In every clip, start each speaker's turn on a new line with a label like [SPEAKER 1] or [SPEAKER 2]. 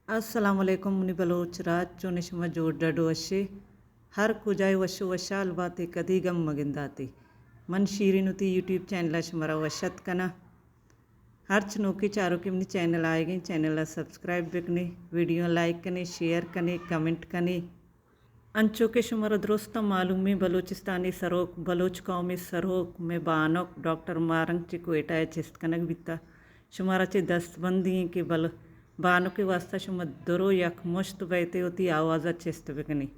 [SPEAKER 1] अस्सलामुअलैकुम मुनि बलोच राज चोनिशमा जोड़ डडो वशे हर कुजाई वशो वशाल बाते कदी गम मगिंदाते मन शीरिनुती यूट्यूब चैनल शमरा वशत कना हर चनोकी चारों के अपनी चैनल आए गए चैनल सब्सक्राइब बिकने वीडियो लाइक कने शेयर कने कमेंट कने अंचो के शुमर दुरुस्त मालूमी बलूचिस्तानी सरोक बलोच कौमी सरोक में बानक डॉक्टर मारंग चिकोएटा चिस्त कनक बिता शुमारा चे दस्तबंदी के बल बानो के वास्ता शुम दरो यक मुश्त बैते होती आवाज़ चिस्त बिकनी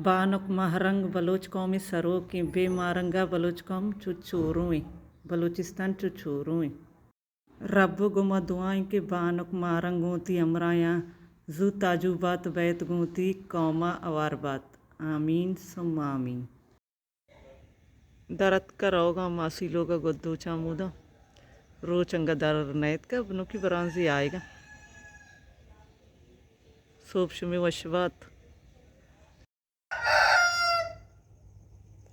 [SPEAKER 1] बानक महरंग बलोच कौमी सरोक की बेमारंगा बलोच कौम चुचोरुई बलूचिस्तान चुचोरुई रब गुमा दुआई के बानक मारंग गोती अमराया जू ताजुबात बैत गोती कौमा अवार बात आमीन सुम आमीन दरत का रोगा मासी लोगा गुद्दू चामूदा रो चंगा दर नैत का बनो की बरांजी आएगा सोप शुमे वशबात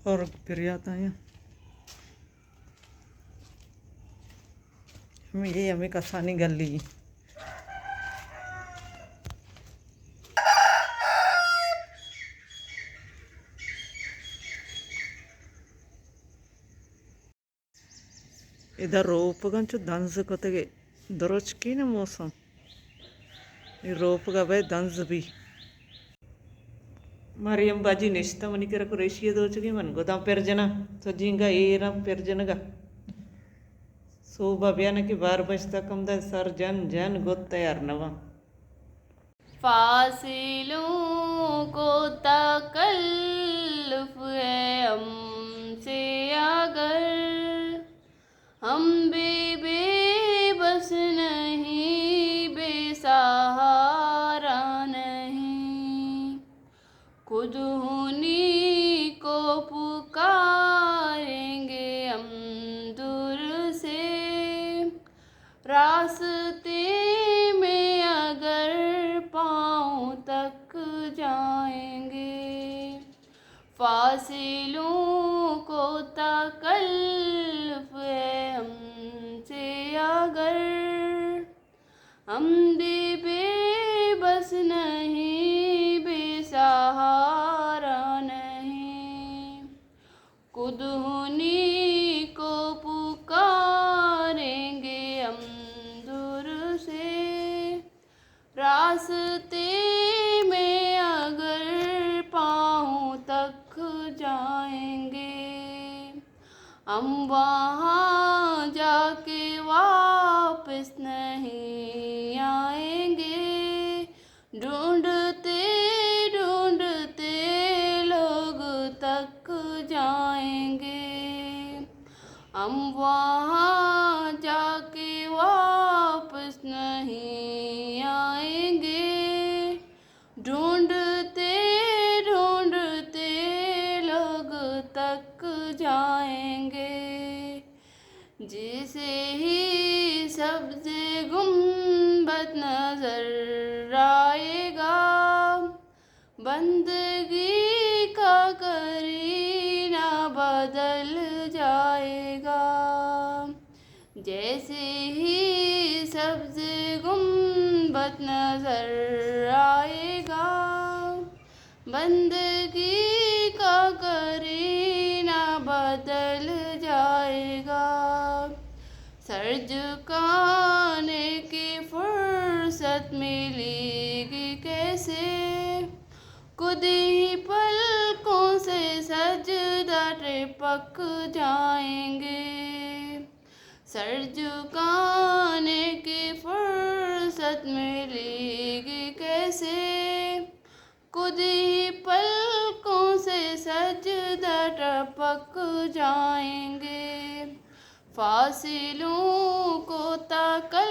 [SPEAKER 1] और फिर आता है हमें कसानी गल ली इधर रोप गंचु दंज कोतेगे दरोच की न मौसम रोप का भाई दंज भी मरियम बाजी निश्ता मनी के रखो रेशिया दो चुकी मन गोदा पेरजना तो जिंगा एरा पेरजनगा सो बबियान की बार बजता कम दा सर जन जन गोत तैयार नवा
[SPEAKER 2] फासिलों को तकल्लुफ़ है हमसे अगर हम भी बेबस नहीं बेसहारा नहीं खुद उन्हीं को पुकारेंगे हम दूर से रास्ते में अगर पाँव तक जाएंगे फासिलों को तकल्लुफ़ है हमसे अगर हम भी बेबस नहीं बेसहारा नहीं खुद उन्हीं को पुकारेंगे हम दूर से रास्ते में अगर पाँव तक जाएंगे हम वहाँ जाके वापस नहीं आएंगे ढूंढते ढूंढते लोग तक जाएंगे हम वहाँ जाके वापस नहीं आएंगे ढूंढते ढूंढते लोग तक जाएंगे जिसे ही सबसे गुम्बद नजर आएगा बंदगी का करीना बदल जाएगा जैसे ही सबसे गुम्बद नजर आएगा बंदगी का करीना बदल जाएगा सर झुकाने की फुर्सत मिलेगी कैसे खुद ही पलकों से सजदा पक जाएंगे सर झुकाने की फुर्सत मिलेगी कैसे खुद ही पलकों से सजदा टपक जाएंगे फासिलों को तकल्लुफ़